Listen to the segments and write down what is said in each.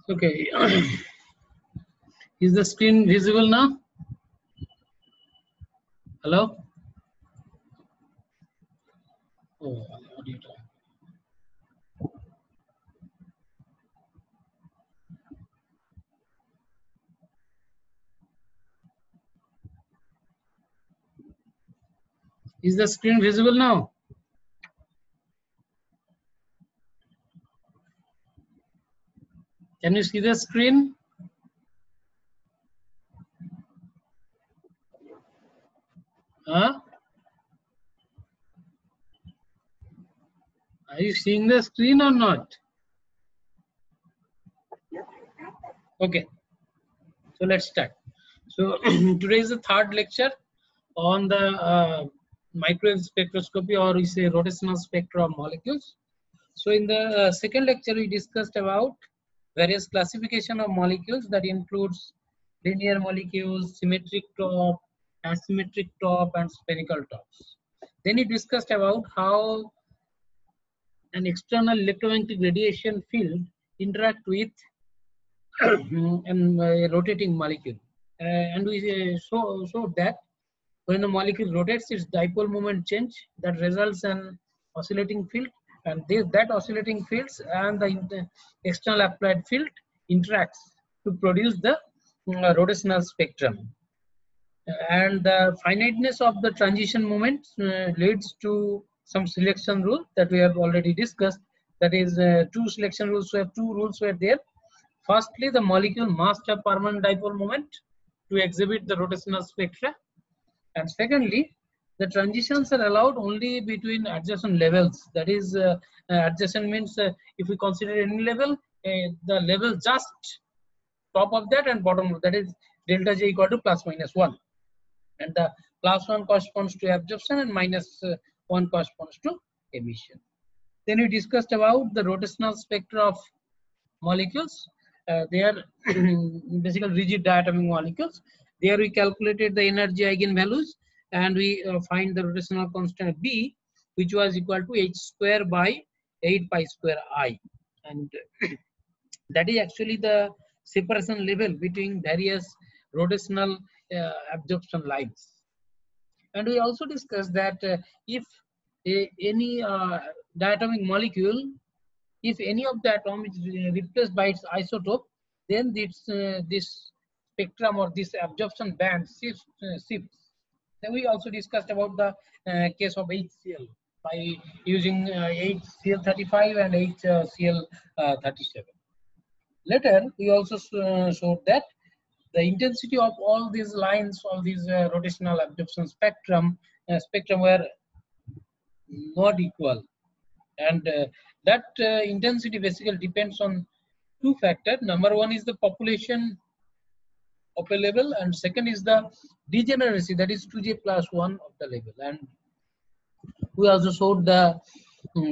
Okay. Is the screen visible now? Hello? Oh, audio. Is the screen visible now? Can you see the screen? Huh? Are you seeing the screen or not? Okay. So let's start. So today is the third lecture on the microwave spectroscopy, or we say rotational spectra of molecules. So in the second lecture, we discussed about various classification of molecules that includes linear molecules, symmetric top, asymmetric top, and spherical tops. Then we discussed about how an external electromagnetic radiation field interact with a rotating molecule. And we showed that when a molecule rotates, its dipole moment change that results in oscillating field, and that oscillating fields and the external applied field interacts to produce the rotational spectrum. And the finiteness of the transition moment leads to some selection rule that we have already discussed. That is, two selection rules. So, two rules were there. Firstly, the molecule must have permanent dipole moment to exhibit the rotational spectra. And secondly, the transitions are allowed only between adjacent levels. That is, adjacent means if we consider any level, the level just top of that and bottom of that is delta J equal to plus minus 1. And the plus 1 corresponds to absorption and minus 1 corresponds to emission. Then we discussed about the rotational spectra of molecules. They are basically rigid diatomic molecules. There we calculated the energy eigenvalues and we find the rotational constant B, which was equal to h square by 8 pi square I. And that is actually the separation level between various rotational absorption lines. And we also discussed that if any diatomic molecule, if any of the atom is replaced by its isotope, then this spectrum or this absorption band shifts. Then we also discussed about the case of HCl by using HCl35 and HCl37. Later, we also showed that the intensity of all these lines, all these rotational absorption spectrum were not equal, and that intensity basically depends on two factors. Number one is the population of a level, and second is the degeneracy, that is 2j plus 1 of the level. And we also showed the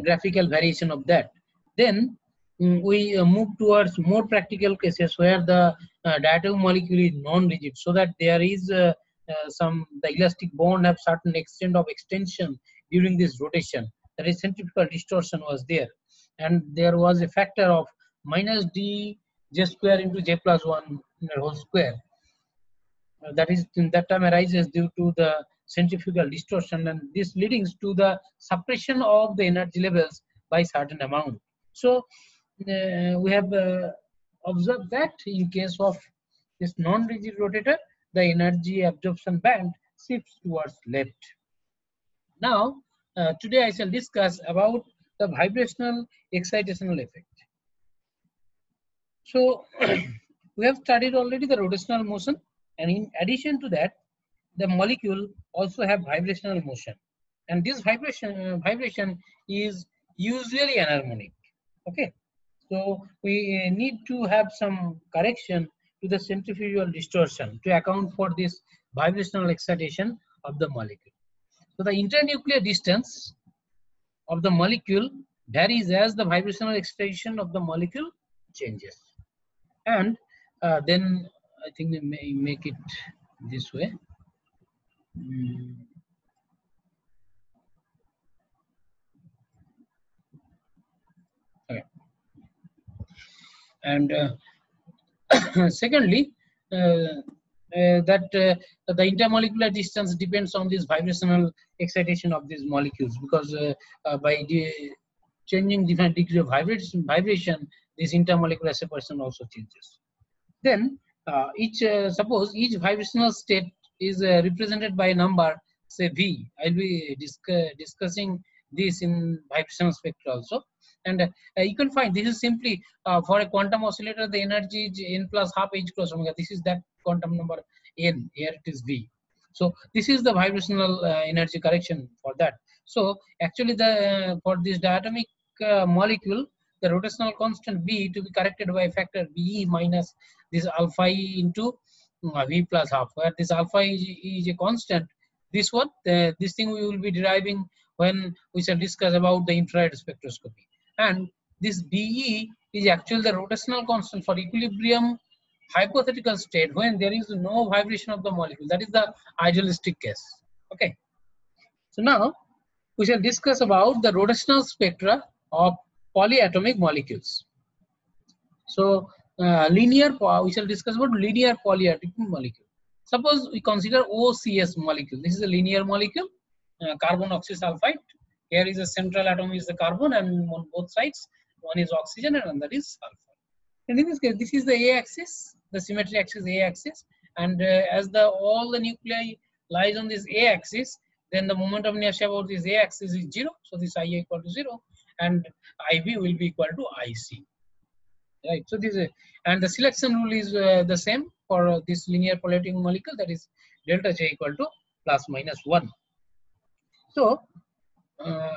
graphical variation of that. Then we move towards more practical cases where the diatomic molecule is non-rigid, so that there is the elastic bond have certain extent of extension during this rotation. That is, centrifugal distortion was there, and there was a factor of minus d j square into j plus 1 whole square. That is, that time arises due to the centrifugal distortion, and this leading to the suppression of the energy levels by certain amount. So we have observed that in case of this non-rigid rotator, the energy absorption band shifts towards left. Now, today I shall discuss about the vibrational excitational effect. So we have studied already the rotational motion, and in addition to that, the molecule also have vibrational motion, and this vibration is usually anharmonic. Okay, so we need to have some correction to the centrifugal distortion to account for this vibrational excitation of the molecule. So the internuclear distance of the molecule varies as the vibrational excitation of the molecule changes. And then I think we may make it this way. Okay. And Secondly, that the intermolecular distance depends on this vibrational excitation of these molecules, because by changing different degree of vibration, this intermolecular separation also changes. Then suppose each vibrational state is represented by a number, say V. I'll be discussing this in vibrational spectra also. And you can find this is simply for a quantum oscillator, the energy is n plus half h cross omega. This is that quantum number n, here it is V. So this is the vibrational energy correction for that. So actually the for this diatomic molecule, the rotational constant B to be corrected by a factor Be minus this alpha E into V plus half, where this alpha is a constant. This one, this thing we will be deriving when we shall discuss about the infrared spectroscopy. And this Be is actually the rotational constant for equilibrium hypothetical state when there is no vibration of the molecule. That is the idealistic case. Okay. So now we shall discuss about the rotational spectra of polyatomic molecules. So we shall discuss about linear polyatomic molecule. Suppose we consider OCS molecule. This is a linear molecule, carbon oxysulfide. Here is a central atom is the carbon, and on both sides one is oxygen and another is sulfur. And in this case, this is the A-axis, the symmetry axis A-axis, and as all the nuclei lies on this A-axis, then the moment of inertia about this A-axis is 0. So this IA equal to 0, and IB will be equal to IC. Right. So this and the selection rule is the same for this linear polyatomic molecule, that is delta J equal to plus minus 1. So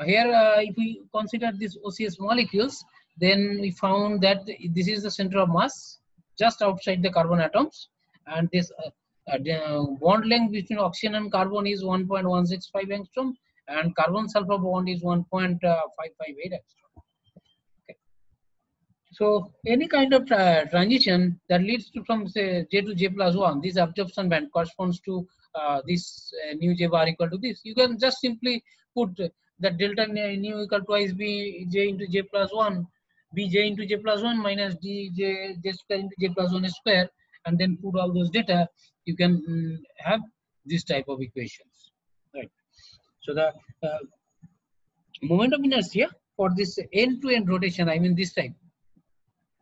here if we consider these OCS molecules, then we found that this is the center of mass just outside the carbon atoms, and this bond length between oxygen and carbon is 1.165 angstrom, and carbon sulfur bond is 1.558 angstrom. Okay. So any kind of transition that leads to from say J to J plus 1, this absorption band corresponds to this nu J bar equal to this. You can just simply put that delta nu equal twice B J into J plus 1, B J into J plus 1 minus D J square into J plus 1 square, and then put all those data. You can have this type of equations. Right. So the moment of inertia for this end-to-end rotation, I mean this type,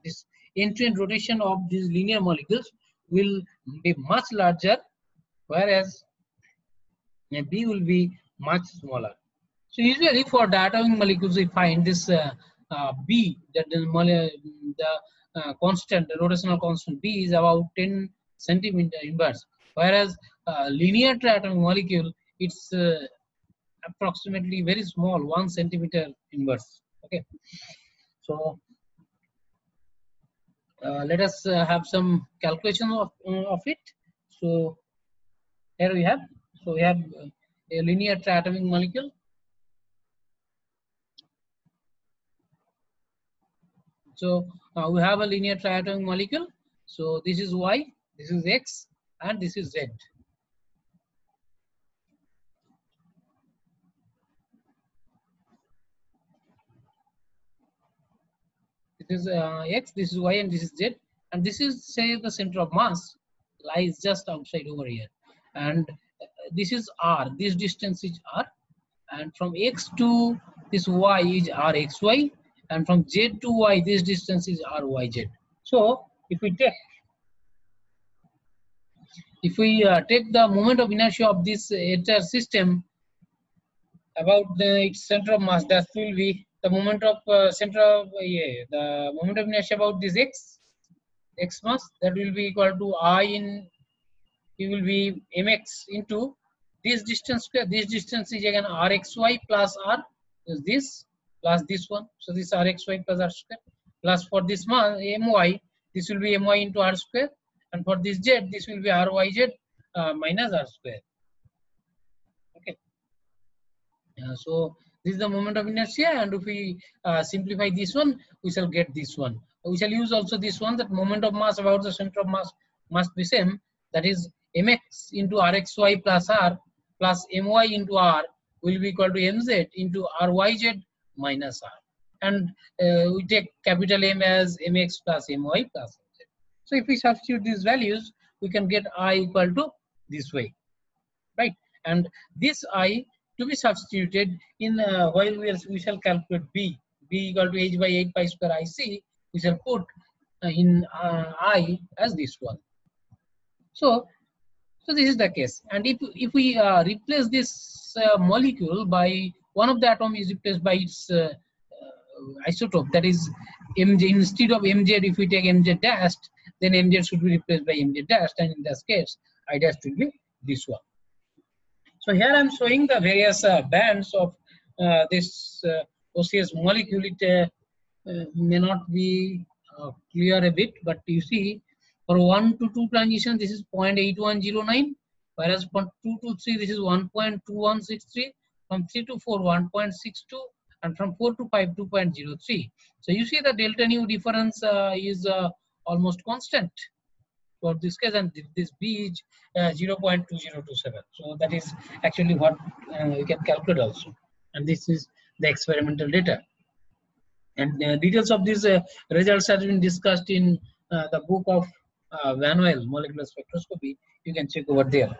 this end-to-end rotation of these linear molecules will be much larger, whereas B will be much smaller. So usually for diatomic molecules, we find this B, that the constant, the rotational constant B is about 10 centimeter inverse, whereas linear triatomic molecule, it's approximately very small, 1 centimeter inverse. Okay. So let us have some calculation of it. So here we have, so we have a linear triatomic molecule. So we have a linear triatomic molecule. So this is Y, this is X, and this is Z. This is X, this is Y, and this is Z. And this is, say, the center of mass lies just outside over here. And this is R, this distance is R. And from X to this Y is RXY. And from Z to Y, this distance is RYZ. So if we take the moment of inertia of this entire system about its center of mass, that will be the moment of the moment of inertia about this x mass, that will be equal to it will be mx into this distance square. This distance is again rxy plus r is this plus this one. So this rxy plus r square, plus for this mass my, this will be my into r square, and for this z, this will be ryz minus r square. Okay. So this is the moment of inertia, and if we simplify this one, we shall get this one. We shall use also this one, that moment of mass about the center of mass must be same, that is mx into rxy plus r plus my into r will be equal to mz into ryz minus r, and we take capital M as mx plus my plus mz. So if we substitute these values, we can get I equal to this way, right? And this I to be substituted in while we shall calculate B equal to h by 8 pi square IC, we shall put in I as this one. So this is the case. And if we replace this molecule by one of the atom is replaced by its isotope, that is Mj. Instead of Mz, if we take Mz dashed, then Mz should be replaced by Mz dashed, and in this case I dashed will be this one. So here I am showing the various bands of this OCS molecule. It may not be clear a bit, but you see for 1 to 2 transition this is 0.8109, whereas from 2 to 3 this is 1.2163, from 3 to 4 1.62, and from 4 to 5 2.03. So you see the delta nu difference is almost constant for this case, and this B is 0.2027. So that is actually what you can calculate also, and this is the experimental data. And details of these results have been discussed in the book of Van Wijl, Molecular Spectroscopy. You can check over there.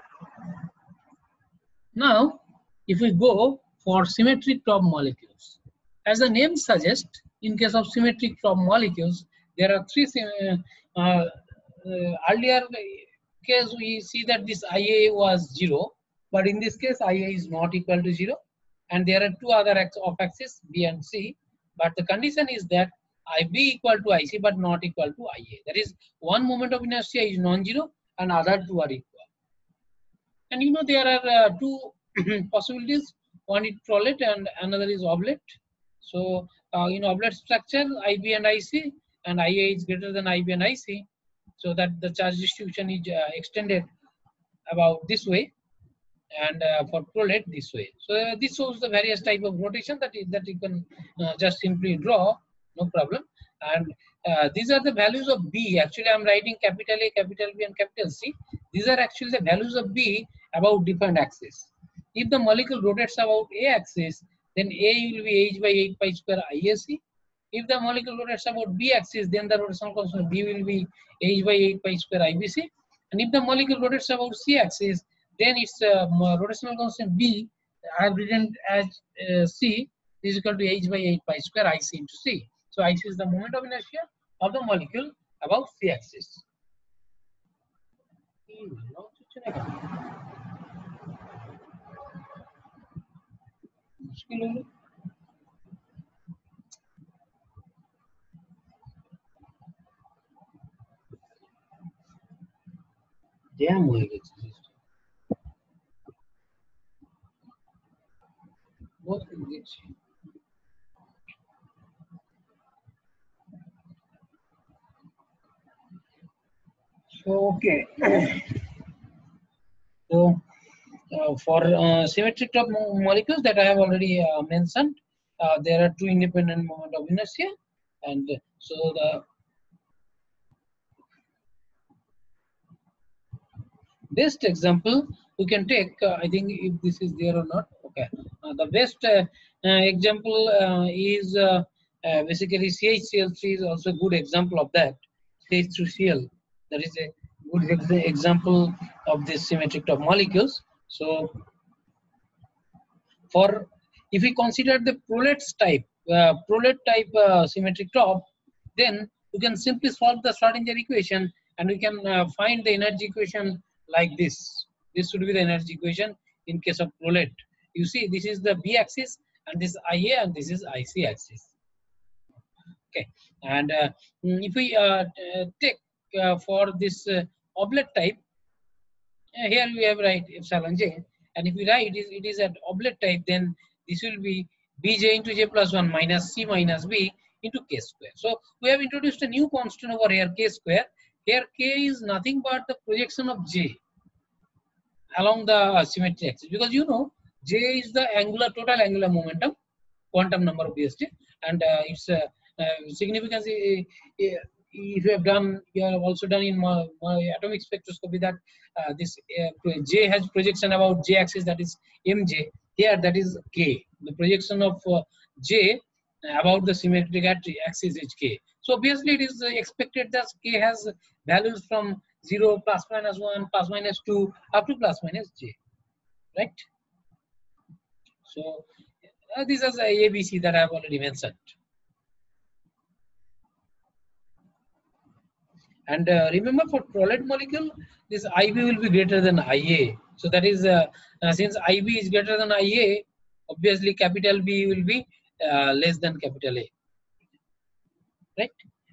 Now, if we go for symmetric top molecules, as the name suggests, in case of symmetric top molecules, there are three. Earlier case we see that this IA was 0, but in this case IA is not equal to 0, and there are two other off axis B and C. But the condition is that IB equal to IC but not equal to IA. That is, one moment of inertia is non-zero and other two are equal. And you know there are two possibilities. One is prolet and another is oblate. So in oblate structure, IB and IC, and IA is greater than IB and IC, so that the charge distribution is extended about this way, and for prolet this way. So this shows the various type of rotation that you can just simply draw, no problem. And these are the values of B. Actually, I'm writing capital A, capital B, and capital C. These are actually the values of B about different axis. If the molecule rotates about A axis, then A will be h by 8 pi square IAC. If the molecule rotates about B axis, then the rotational constant B will be h by 8 pi square IBC. And if the molecule rotates about C axis, then its rotational constant B, I have written as C, is equal to h by 8 pi square IC into C. So IC is the moment of inertia of the molecule about C axis. Damn way it exists. What is it? So okay. So for symmetric top molecules that I have already mentioned, there are two independent moment of inertia, and so the best example we can take, I think if this is there or not, okay. The best example is basically CH3 is also a good example of that. CH3Cl, that is a good example of this symmetric top molecules. So for if we consider the prolet type symmetric top, then we can simply solve the Schrodinger equation, and we can find the energy equation like this. This should be the energy equation in case of prolet. You see, this is the B axis, and this is IA, and this is IC axis. Okay, and if we take for this oblate type, here we have write epsilon j, and if we write it is at oblate type, then this will be bj into j plus 1 minus c minus b into k square. So we have introduced a new constant over here, k square. Here k is nothing but the projection of j along the symmetry axis, because you know j is the total angular momentum, quantum number obviously, and its significance. If you have also done in my atomic spectroscopy that this j has projection about j axis, that is mj. Here that is k. The projection of j about the symmetric axis is k. So obviously it is expected that k has values from 0, plus minus 1, plus minus 2, up to plus minus j, right? So these are the ABC that I have already mentioned. And remember, for tolate molecule, this IB will be greater than IA. So that is, since IB is greater than IA, obviously capital B will be less than capital A, right?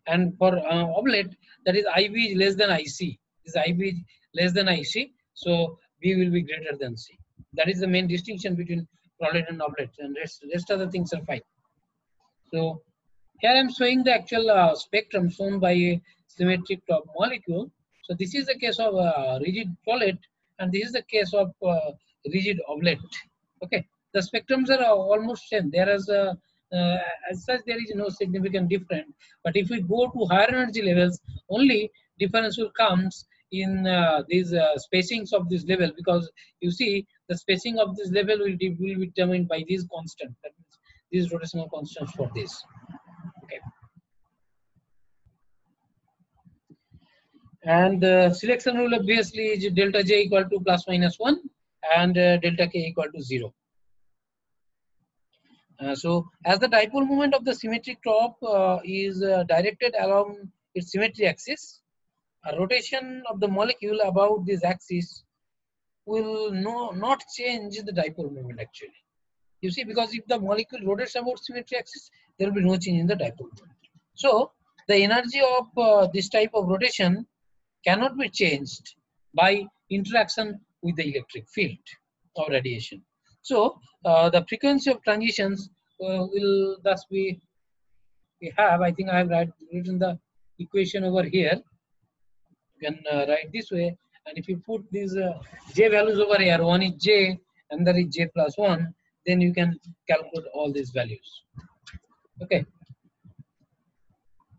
And for oblate, that is IB is less than IC. This IB is less than IC, so B will be greater than C. That is the main distinction between tolate and oblate, and rest of the things are fine. So here I am showing the actual spectrum shown by a symmetric top molecule. So this is the case of rigid tolate, and this is the case of rigid oblate. Okay, the spectrums are almost same. There is as such there is no significant difference. But if we go to higher energy levels, only difference will comes in these spacings of this level, because you see the spacing of this level will be determined by these constants. That means these rotational constants for this. Okay. And selection rule obviously is delta J equal to plus minus 1 and delta K equal to 0. So as the dipole moment of the symmetric top is directed along its symmetry axis, a rotation of the molecule about this axis will not change the dipole moment actually. You see, because if the molecule rotates about symmetry axis, there will be no change in the dipole moment. So the energy of this type of rotation cannot be changed by interaction with the electric field or radiation. So the frequency of transitions will thus be, we have, I think I have written the equation over here. You can write this way, and if you put these j values over here, one is j and there is j plus 1, then you can calculate all these values. Okay.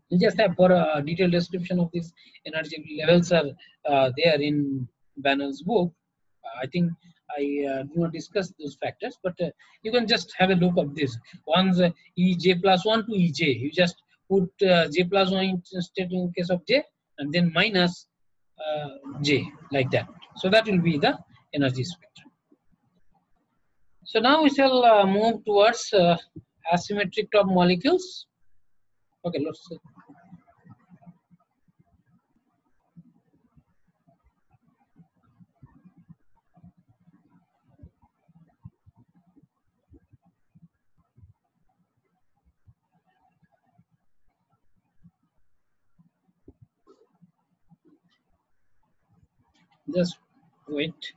You just have for a detailed description of these energy levels are there in Banner's book. I think I do not discuss those factors, but you can just have a look of this. One's Ej plus 1 to Ej. You just put j plus 1 instead in case of j, and then minus j, like that. So that will be the energy spectrum. So now we shall move towards asymmetric top molecules. Okay, let's see. Just wait.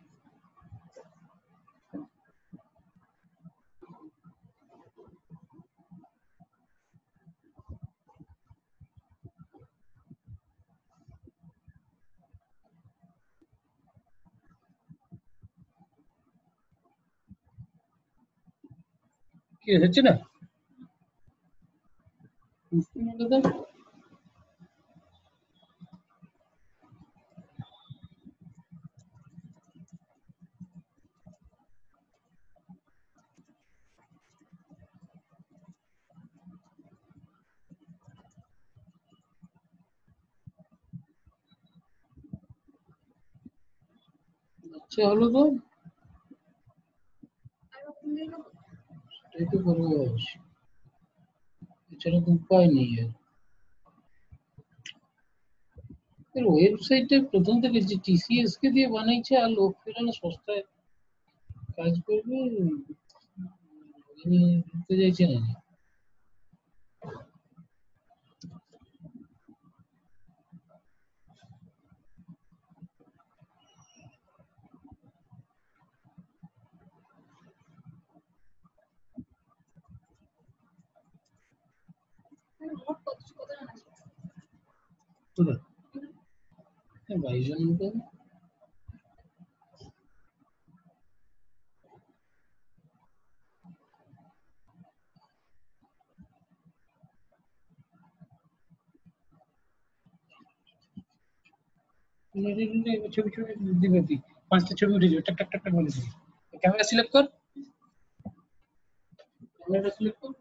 কি হচ্ছে না আচ্ছা হলো তো এটাই তো করবো এছাড়া তো উপায় নেই আর ওয়েবসাইটে প্রথম থেকে যে টিসিএস কে দিয়ে বানাইছে আর লোক ফেরানো সস্তায় কাজ করবে দিতে চাইছে না বাইজন মতো ছবি ছবি দিবে তুই 5টা ছবি উঠে যাবে টাক টাক টাক টাক বলে দিবি ক্যামেরা সিলেক্ট কর ক্যামেরাটা সিলেক্ট কর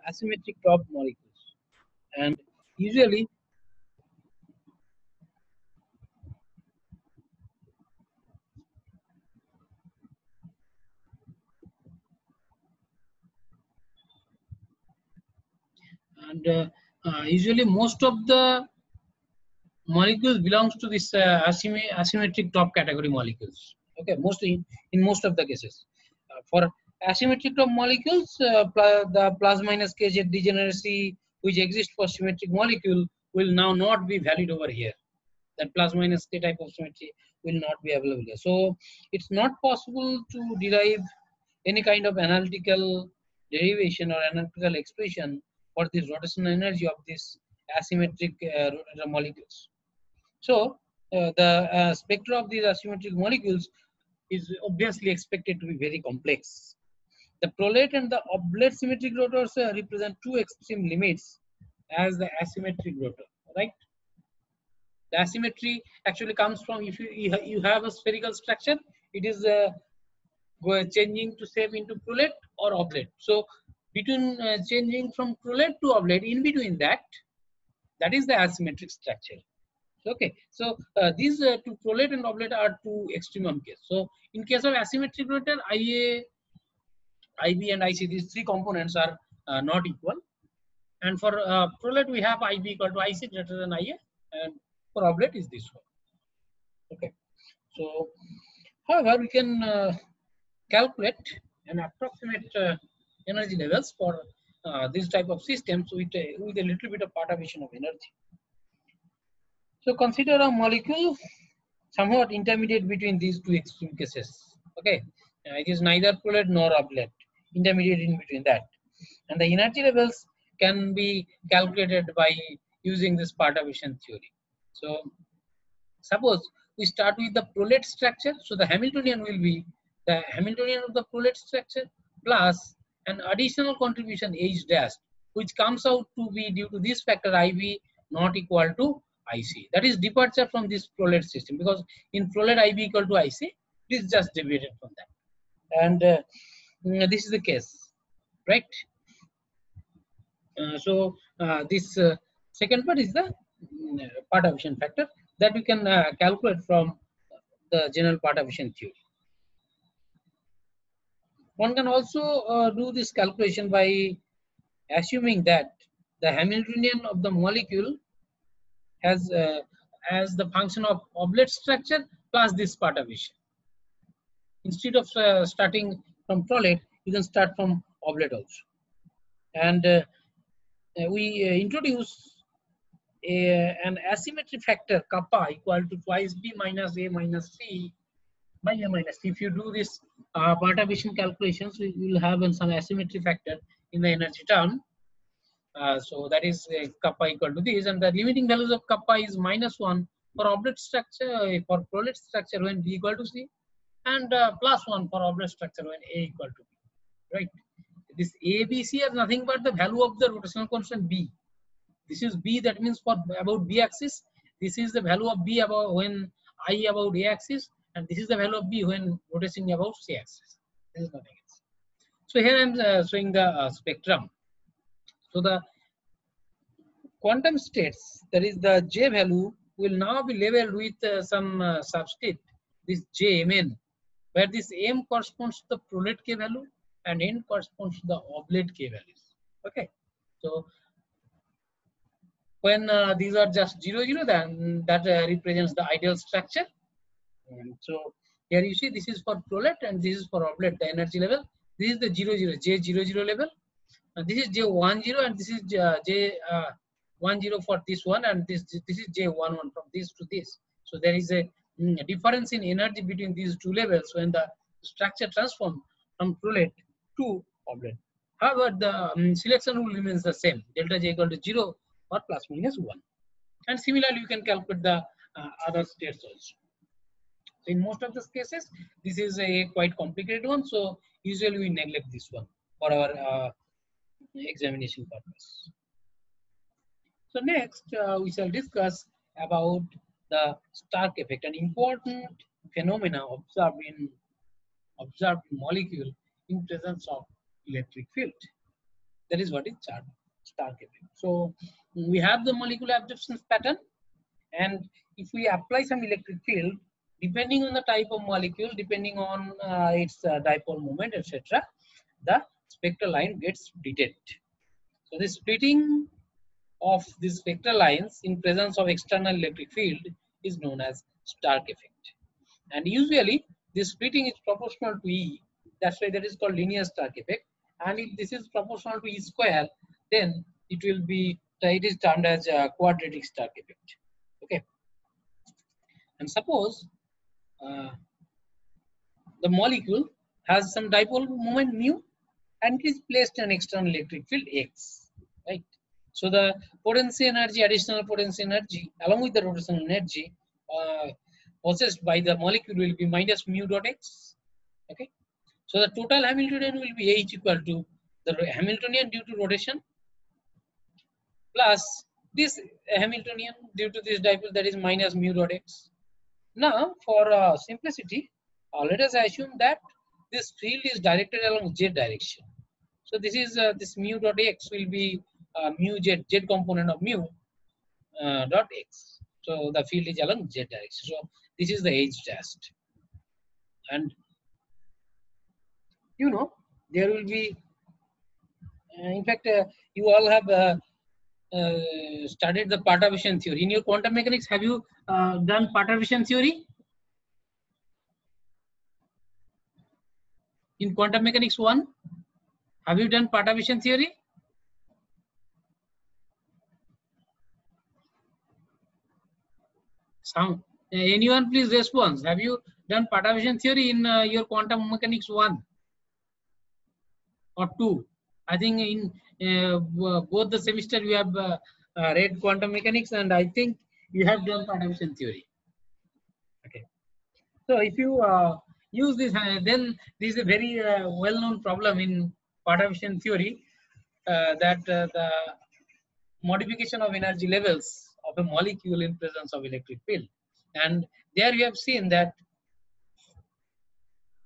Asymmetric top molecules, and usually usually most of the molecules belongs to this asymmetric top category molecules. Okay, mostly in most of the cases. For asymmetric top molecules, the plus minus kz degeneracy which exists for symmetric molecule will now not be valid over here. That plus minus k type of symmetry will not be available here. So it's not possible to derive any kind of analytical derivation or analytical expression for this rotational energy of this asymmetric rotator molecules. So the spectra of these asymmetric molecules is obviously expected to be very complex. The prolate and the oblate symmetric rotors represent two extreme limits as the asymmetric rotor, right? The asymmetry actually comes from if you have a spherical structure, it is changing to shape into prolate or oblate. So between changing from prolate to oblate, in between that is the asymmetric structure. Okay, so these two prolate and oblate are two extremum case. So in case of asymmetric rotor, IA, IB, and IC, these three components are not equal. And for prolate, we have IB equal to IC greater than IA, and for oblate is this one. Okay, so however, we can calculate and approximate energy levels for this type of systems with a little bit of perturbation of energy. So consider a molecule somewhat intermediate between these two extreme cases. Okay, it is neither prolate nor oblate, intermediate in between that, and the energy levels can be calculated by using this perturbation theory. So suppose we start with the prolate structure, so the Hamiltonian will be the Hamiltonian of the prolate structure plus an additional contribution H dash, which comes out to be due to this factor IB not equal to IC. That is departure from this flow-led system, because in flow-led IB equal to IC, this is just deviated from that. And this is the case, right? This second part is the perturbation factor that we can calculate from the general perturbation theory. One can also do this calculation by assuming that the Hamiltonian of the molecule has as the function of oblate structure plus this perturbation. Instead of starting from prolet, you can start from oblate also. And we introduce an asymmetry factor kappa equal to twice B minus A minus C by A minus C. If you do this perturbation calculations, we will have some asymmetry factor in the energy term. So that is kappa equal to this, and the limiting values of kappa is -1 for oblate structure, for prolet structure when B equal to C, and +1 for oblate structure when A equal to B. Right? This A, B, C are nothing but the value of the rotational constant B. This is B, that means for about B axis. This is the value of B about when I about A axis, and this is the value of B when rotating about C axis. This is nothing else. So here I am showing the spectrum. So the quantum states, that is the J value, will now be labeled with some subscript, this J Mn, where this M corresponds to the prolet K value and N corresponds to the oblate K values. Okay, so when these are just 0, 0, then that represents the ideal structure. And so here you see this is for prolet and this is for oblate, the energy level. This is the 0, 0, J00 level. And this is J10 and this is J10 for this one, and this is J11 from this to this. So there is a difference in energy between these two levels when the structure transforms from prolet to oblate. However, the selection rule remains the same, delta J equal to 0 or plus minus 1. And similarly, you can calculate the other states also. So in most of the cases, this is a quite complicated one. So usually we neglect this one for our examination purpose. So next, we shall discuss about the Stark effect, an important phenomena observed in molecule in presence of electric field. That is what is Stark effect. So we have the molecular absorption pattern, and if we apply some electric field, depending on the type of molecule, depending on its dipole moment, etc., the spectral line gets splitted. So the splitting of these spectral lines in presence of external electric field is known as Stark effect. And usually this splitting is proportional to E. That's why that is called linear Stark effect. And if this is proportional to E square, then it is termed as a quadratic Stark effect. Okay. And suppose the molecule has some dipole moment mu and it is placed an external electric field X, right? So the potency energy, additional potency energy along with the rotational energy possessed by the molecule will be minus mu dot X. Okay. So the total Hamiltonian will be H equal to the Hamiltonian due to rotation plus this Hamiltonian due to this dipole, that is minus mu dot X. Now for simplicity, let us assume that this field is directed along Z direction. So this is this mu dot X will be mu Z component of mu dot X. So the field is along Z direction. So this is the H test. And you know, there will be, in fact, you all have studied the perturbation theory. In your quantum mechanics, have you done perturbation theory? In quantum mechanics 1, have you done perturbation theory? Anyone please respond. Have you done perturbation theory in your quantum mechanics 1 or 2? I think in both the semester you have read quantum mechanics, and I think you have done perturbation theory. Okay. So if you use this, then this is a very well-known problem in perturbation theory, that the modification of energy levels of a molecule in presence of electric field. And there you have seen that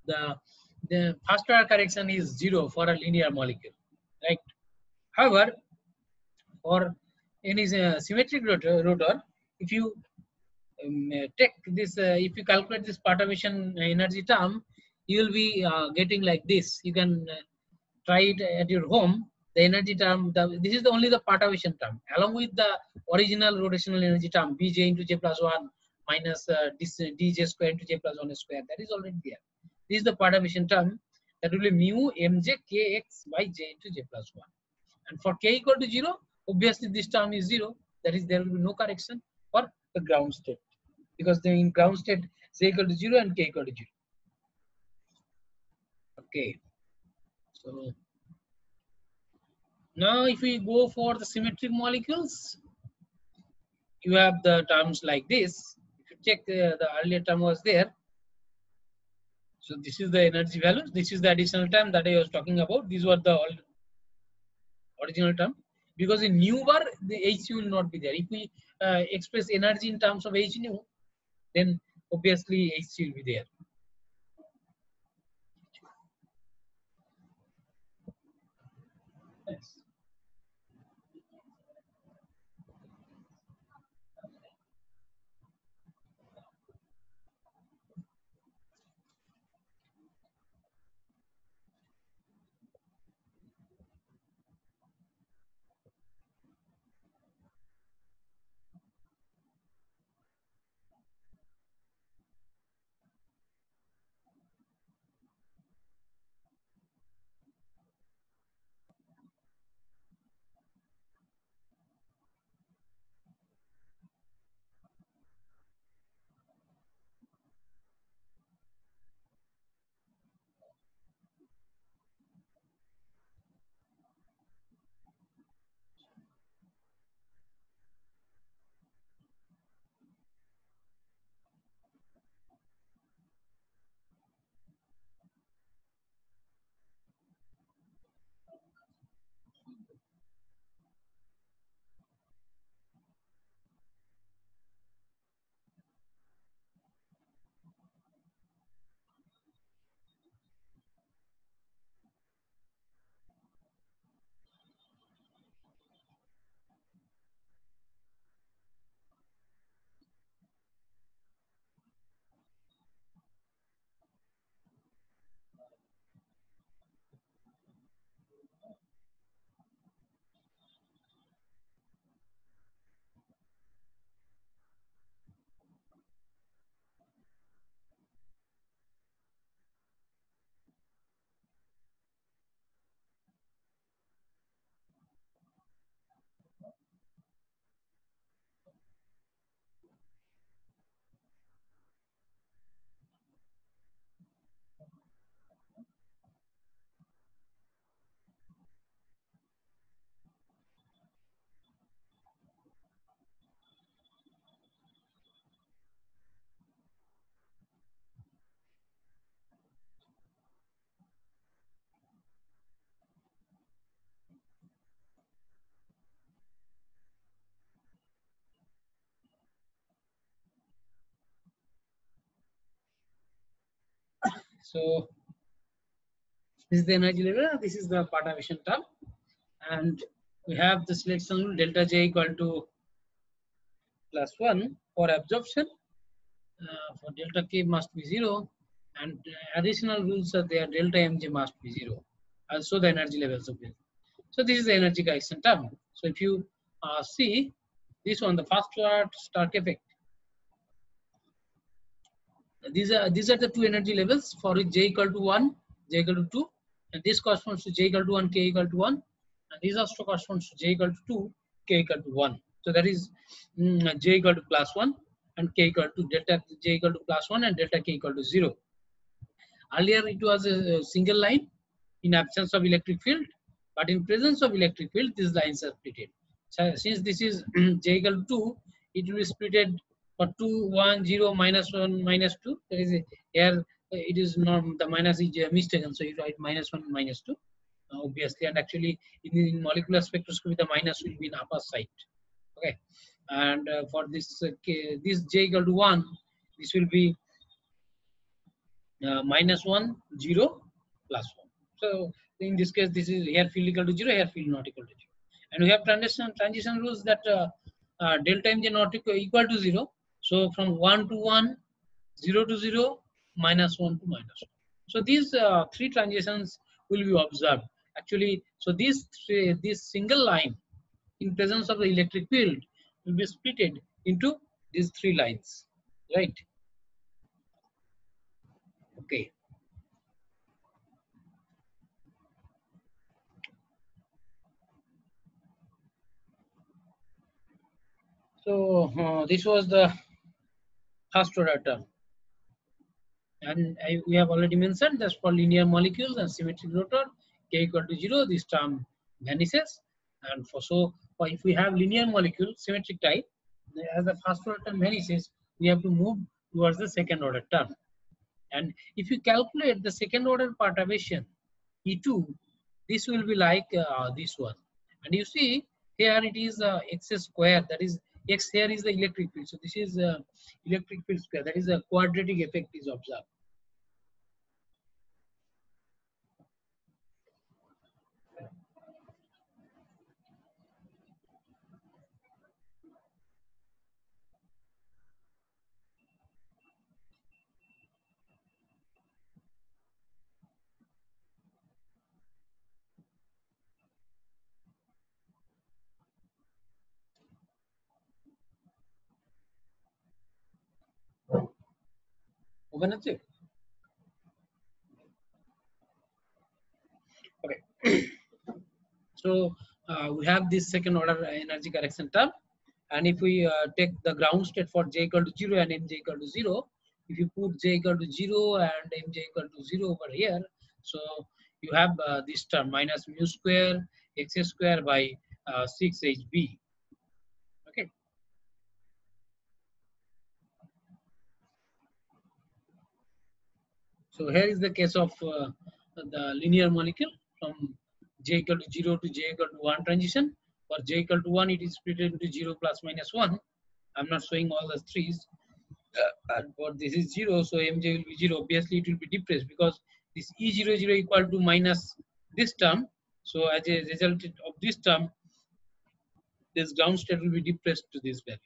the first order correction is 0 for a linear molecule, right? However, for any symmetric rotor, if you take this, if you calculate this perturbation energy term, you will be getting like this. You can try it at your home. The energy term, this is only the perturbation term, along with the original rotational energy term, Bj into j plus 1 minus dj square into j plus 1 square. That is already there. This is the perturbation term. That will be mu mj kx by j into j plus 1. And for k equal to 0, obviously this term is 0. That is, there will be no correction for the ground state, because then in ground state j equal to 0 and k equal to 0. Okay. So now if we go for the symmetric molecules, you have the terms like this. If you check the earlier term was there. So this is the energy values. This is the additional term that I was talking about. These were the original term. Because in nu bar, the Hc will not be there. If we express energy in terms of H nu, then obviously Hc will be there. Yes. So this is the energy level. This is the perturbation term, and we have the selection rule delta J equal to +1 for absorption. For delta K must be 0, and additional rules are there. Delta Mj must be 0. Also the energy levels of this. So this is the energy correction term. So if you see this one, the first part Stark effect. These are the two energy levels for which J equal to 1, J equal to 2, and this corresponds to J equal to 1, K equal to 1, and this also corresponds to J equal to 2, K equal to 1. So that is J equal to +1 and K equal to delta J equal to +1 and delta K equal to 0. Earlier it was a single line in absence of electric field, but in presence of electric field, these lines are splitted. So since this is J equal to 2, it will be splitted for 2, 1, 0, -1, -2. There is here it is not, the minus is mistaken, so you write -1, -2, obviously, and actually in molecular spectroscopy the minus will be in upper side. Okay, and for this j equal to 1, this will be minus 1, 0, plus 1. So in this case, this is here field equal to 0, here field not equal to 0. And we have transition rules that delta mj not equal to 0. So from 1 to 1, 0 to 0, minus 1 to minus 1. So these three transitions will be observed. Actually, so this single line in presence of the electric field will be splitted into these three lines, right? Okay. So this was the first order term. And we have already mentioned that's for linear molecules and symmetric rotor, k equal to 0, this term vanishes. And if we have linear molecule, symmetric type, as the first order term vanishes, we have to move towards the second order term. And if you calculate the second order perturbation, E2, this will be like this one. And you see, here it is x square, that is x here is the electric field. So this is electric field square, that is a quadratic effect is observed. Open it. Okay. So we have this second order energy correction term. And if we take the ground state for j equal to 0 and mj equal to 0, if you put j equal to 0 and mj equal to 0 over here, so you have this term minus mu square x square by 6hb. Okay. So here is the case of the linear molecule from j equal to 0 to j equal to 1 transition. For j equal to 1, it is split into 0 plus minus 1. I'm not showing all the threes. And for this is 0, so mj will be 0. Obviously, it will be depressed because this E00 equal to minus this term. So as a result of this term, this ground state will be depressed to these values.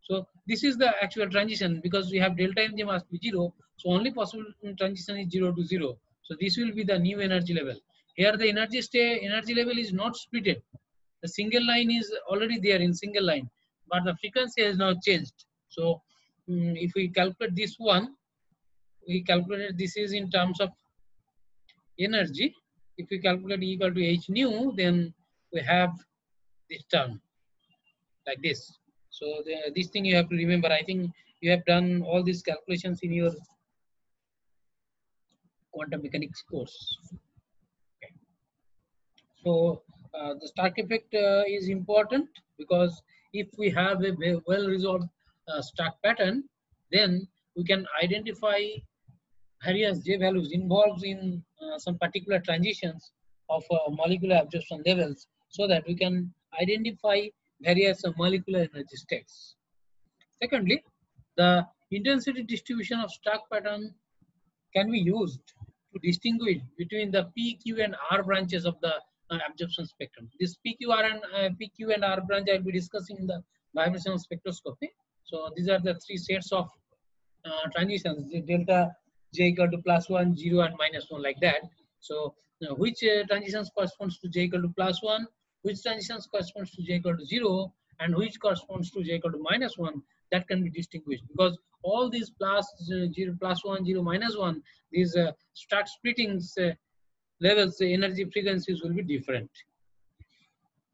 So this is the actual transition because we have delta mj must be 0. So only possible transition is 0 to 0. So this will be the new energy level. Here the energy level is not splitted. The single line is already there in single line, but the frequency has now changed. So if we calculate this one, we calculated this is in terms of energy. If we calculate E equal to h nu, then we have this term like this. So this thing you have to remember. I think you have done all these calculations in your quantum mechanics course. Okay. So the Stark effect is important because if we have a well resolved Stark pattern, then we can identify various J values involved in some particular transitions of molecular absorption levels so that we can identify various molecular energy states. Secondly, the intensity distribution of Stark pattern can be used to distinguish between the P, Q, and R branches of the absorption spectrum. This P, Q, and R branch I will be discussing in the vibrational spectroscopy. So these are the three sets of transitions, the delta j equal to plus 1, 0, and minus 1 like that. So which transitions corresponds to j equal to plus 1, which transitions corresponds to j equal to 0, and which corresponds to j equal to minus 1, that can be distinguished because all these plus 0, plus 1, 0, minus 1, these start splitting levels, energy frequencies will be different.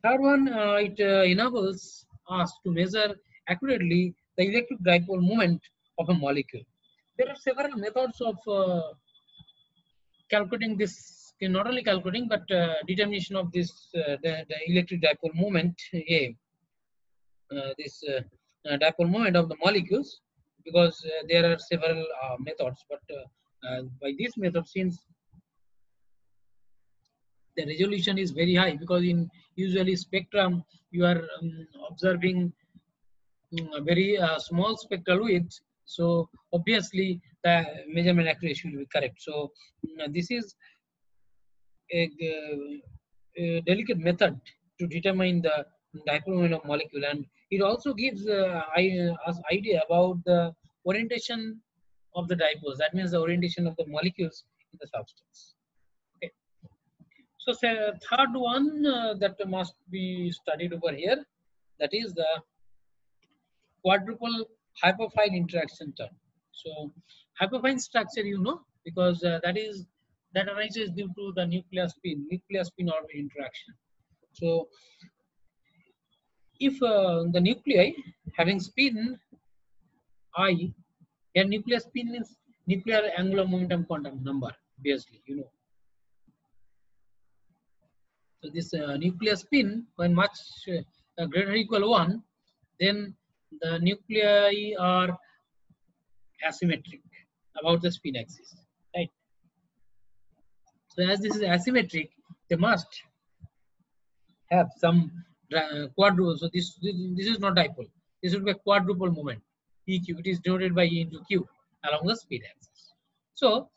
Third one, it enables us to measure accurately the electric dipole moment of a molecule. There are several methods of calculating this, not only calculating, but determination of this, the electric dipole moment, this dipole moment of the molecules, because there are several methods. But by this method, since the resolution is very high, because in usually spectrum, you are observing very small spectral width. So obviously the measurement accuracy will be correct. So this is a delicate method to determine the dipole moment of molecule, and it also gives us idea about the orientation of the dipoles. That means the orientation of the molecules in the substance. Okay. So third one that must be studied over here, that is the quadruple hyperfine interaction term. So hyperfine structure, you know, because that arises due to the nuclear spin orbit interaction. So if the nuclei having spin I, here nuclear spin means nuclear angular momentum quantum number, obviously, you know. So this nuclear spin, when much greater or equal 1, then the nuclei are asymmetric about the spin axis, right? So as this is asymmetric, they must have some quadruple. So this is not dipole. This would be a quadruple moment. EQ, it is denoted by E into Q along the spin axis. So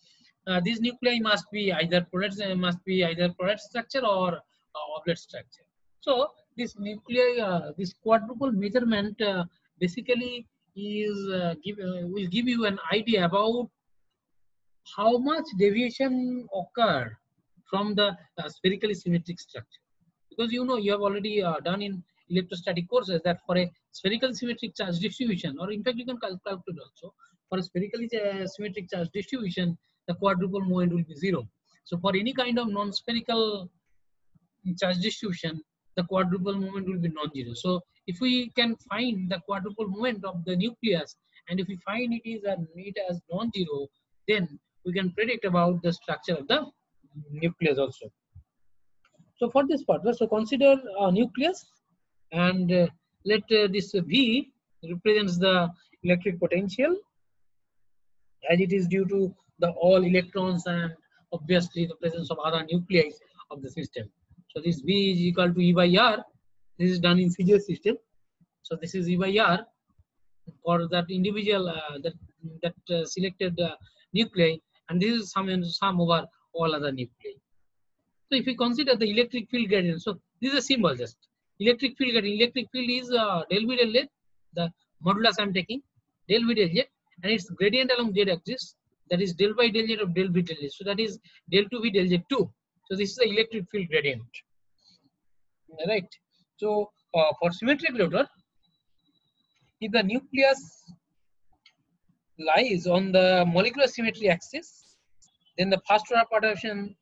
these nuclei must be either product structure or oblate structure. So this nuclei, this quadruple measurement basically is will give you an idea about how much deviation occur from the spherically symmetric structure. Because you know, you have already done in electrostatic courses that for a spherical symmetric charge distribution, or in fact you can calculate also, for a spherically symmetric charge distribution, the quadruple moment will be 0. So for any kind of non-spherical charge distribution, the quadruple moment will be non-zero. So if we can find the quadruple moment of the nucleus, and if we find it as non-zero, then we can predict about the structure of the nucleus also. So for this part, so consider a nucleus, and let this V represents the electric potential, as it is due to the all electrons and obviously the presence of other nuclei of the system. So this V is equal to E by R. This is done in CGS system. So this is E by R for that individual selected nuclei, and this is sum over all other nuclei. So if we consider the electric field gradient, so this is a symbol just. Electric field gradient. Electric field is del V del Z, the modulus I am taking, del V del Z, and its gradient along Z axis, that is del by del Z of del V del Z. So that is del 2V del Z2. So this is the electric field gradient. Right. So for symmetric rotor, if the nucleus lies on the molecular symmetry axis, then the first order perturbation,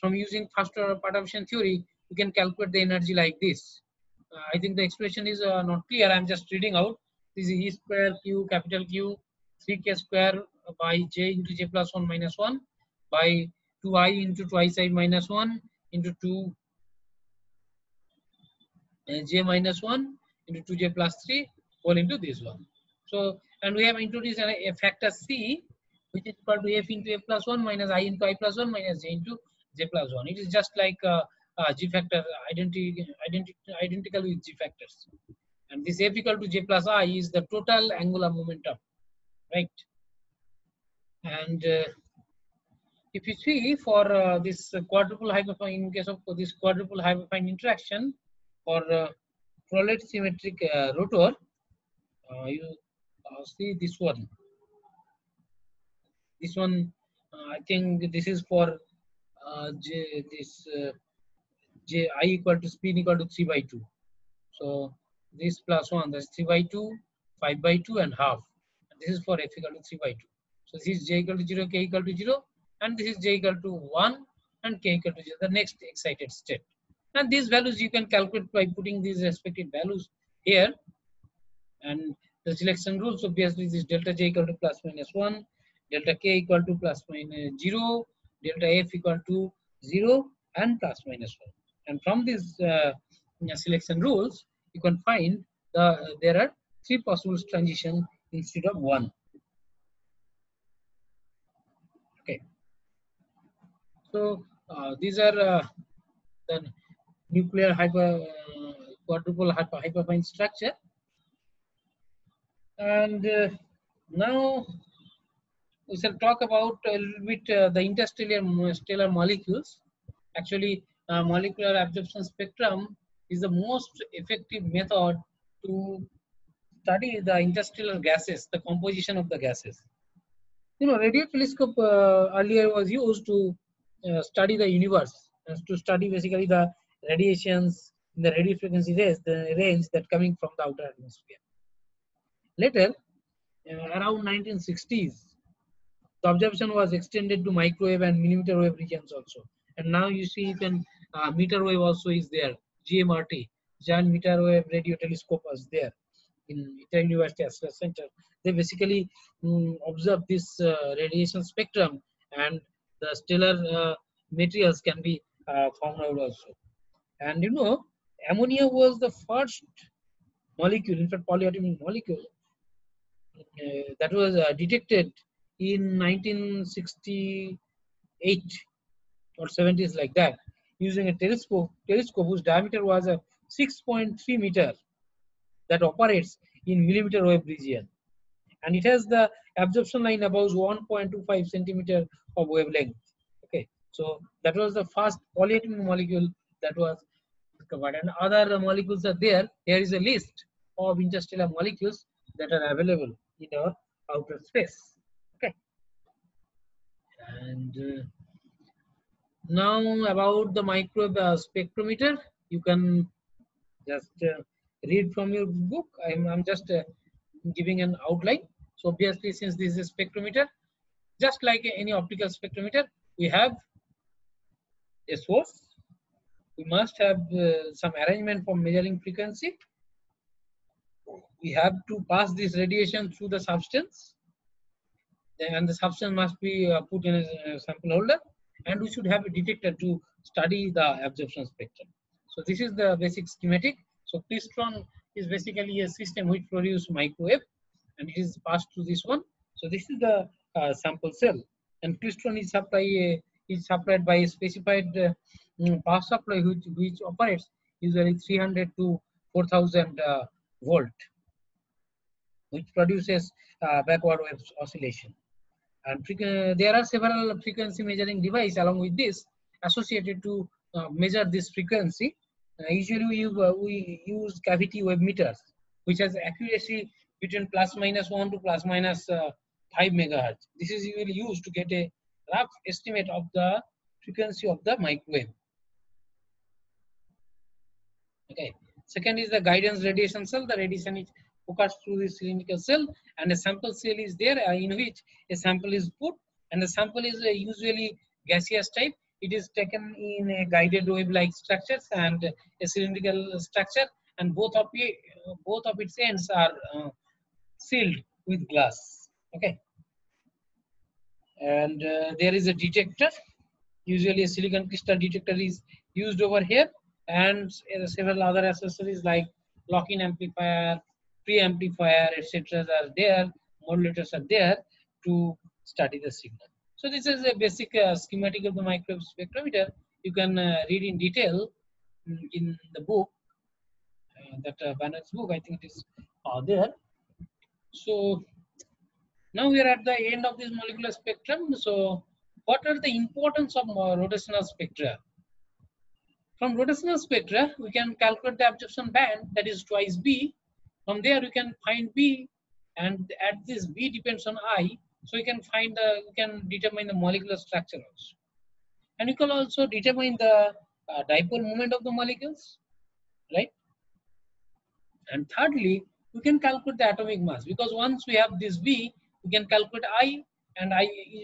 from using first order perturbation theory, we can calculate the energy like this. I think the expression is not clear. I'm just reading out. This is E square Q, capital Q, 3K square by J into J plus 1 minus 1 by 2I into twice I minus 1 into 2 J minus 1 into 2J plus 3 whole into this one. So, and we have introduced a factor C, which is equal to F into F plus 1 minus I into I plus 1 minus J into J plus 1. It is just like G factor identical with G factors. And this F equal to J plus I is the total angular momentum, right? And if you see for this quadruple hyperfine, in case of this quadruple hyperfine interaction, for Froude symmetric rotor, you see this one. This one, I think this is for J I equal to spin equal to 3 by 2. So this plus 1, that's 3 by 2, 5 by 2 and half. And this is for F equal to 3 by 2. So this is J equal to 0, K equal to 0, and this is J equal to 1 and K equal to 0, the next excited state. And these values you can calculate by putting these respective values here. And the selection rules, obviously, this delta J equal to plus minus 1, delta K equal to plus minus 0, delta F equal to 0 and plus minus 1. And from these selection rules, you can find there are 3 possible transitions instead of 1. Okay. So these are the nuclear quadruple hyperfine structure. And now we shall talk about a little bit the interstellar stellar molecules. Actually, molecular absorption spectrum is the most effective method to study the interstellar gases, the composition of the gases. You know, radio telescope earlier was used to study the universe, to study basically the radiations in the radio frequency range, the range that coming from the outer atmosphere. Later, around 1960s, the observation was extended to microwave and millimeter wave regions also. And now you see even meter wave also is there. GMRT, Giant Meter Wave Radio Telescope, was there in Italian University Research Center. They basically observe this radiation spectrum, and the stellar materials can be found out also. And you know, ammonia was the first molecule, in fact, polyatomic molecule that was detected in 1968 or 70s, like that, using a telescope whose diameter was a 6.3 meter, that operates in millimeter wave region, and it has the absorption line above 1.25 centimeter of wavelength. Okay, so that was the first polyatomic molecule that was discovered, and other molecules are there. Here is a list of interstellar molecules that are available in our outer space. Okay, and now about the microwave spectrometer, you can just read from your book. I'm just giving an outline. So obviously, since this is a spectrometer, just like any optical spectrometer, we have a source. We must have some arrangement for measuring frequency. We have to pass this radiation through the substance, and the substance must be put in a sample holder, and we should have a detector to study the absorption spectrum. So this is the basic schematic. So klystron is basically a system which produces microwave, and it is passed to this one. So this is the sample cell, and klystron is supplied by a specified power supply which operates usually 300 to 4000 volt, which produces backward wave oscillation. And there are several frequency measuring devices along with this associated to measure this frequency. Usually we use cavity wave meters, which has accuracy between ±1 to ±5 megahertz. This is usually used to get a rough estimate of the frequency of the microwave. Okay. Second is the guidance radiation cell. The radiation is focused through this cylindrical cell, and a sample cell is there in which a sample is put, and the sample is usually gaseous type. It is taken in a guided wave-like structures and a cylindrical structure, and both of its ends are sealed with glass. Okay, and there is a detector. Usually, a silicon crystal detector is used over here, and several other accessories like lock-in amplifier, preamplifier, etc. are there. Modulators are there to study the signal. So this is a basic schematic of the microwave spectrometer. You can read in detail in the book, that Banner's book. I think it is there. So now we are at the end of this molecular spectrum. So what are the importance of rotational spectra? From rotational spectra, we can calculate the absorption band, that is twice B. From there, we can find B, and at this B depends on I. So we can determine the molecular structure also, and you can also determine the dipole moment of the molecules, right? And thirdly, we can calculate the atomic mass, because once we have this B, we can calculate I, and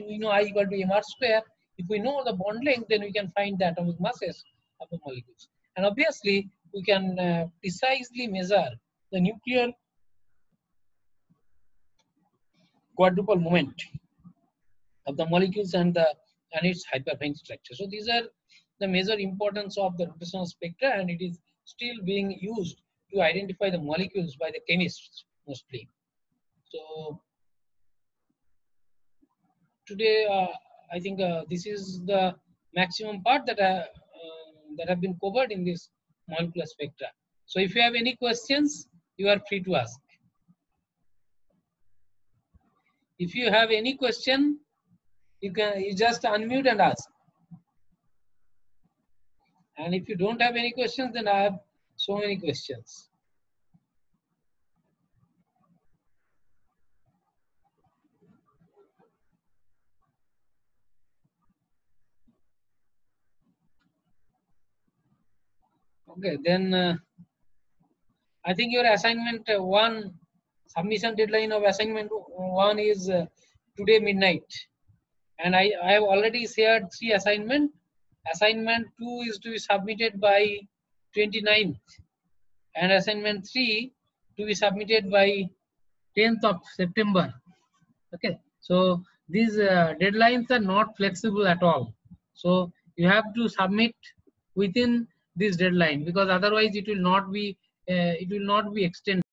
we know I equal to mR square. If we know the bond length, then we can find the atomic masses of the molecules. And obviously, we can precisely measure the nuclear quadruple moment of the molecules and its hyperfine structure. So these are the major importance of the rotational spectra, and it is still being used to identify the molecules by the chemists mostly. So today, I think this is the maximum part that have been covered in this molecular spectra. So if you have any questions, you are free to ask. If you have any question, you just unmute and ask. And if you don't have any questions, then I have so many questions. Okay, then I think your assignment one, submission deadline of assignment one is today midnight. And I have already shared 3 assignment. Assignment 2 is to be submitted by 29th. And assignment 3 to be submitted by 10th of September. Okay, so these deadlines are not flexible at all. So you have to submit within this deadline, because otherwise it will not be extended.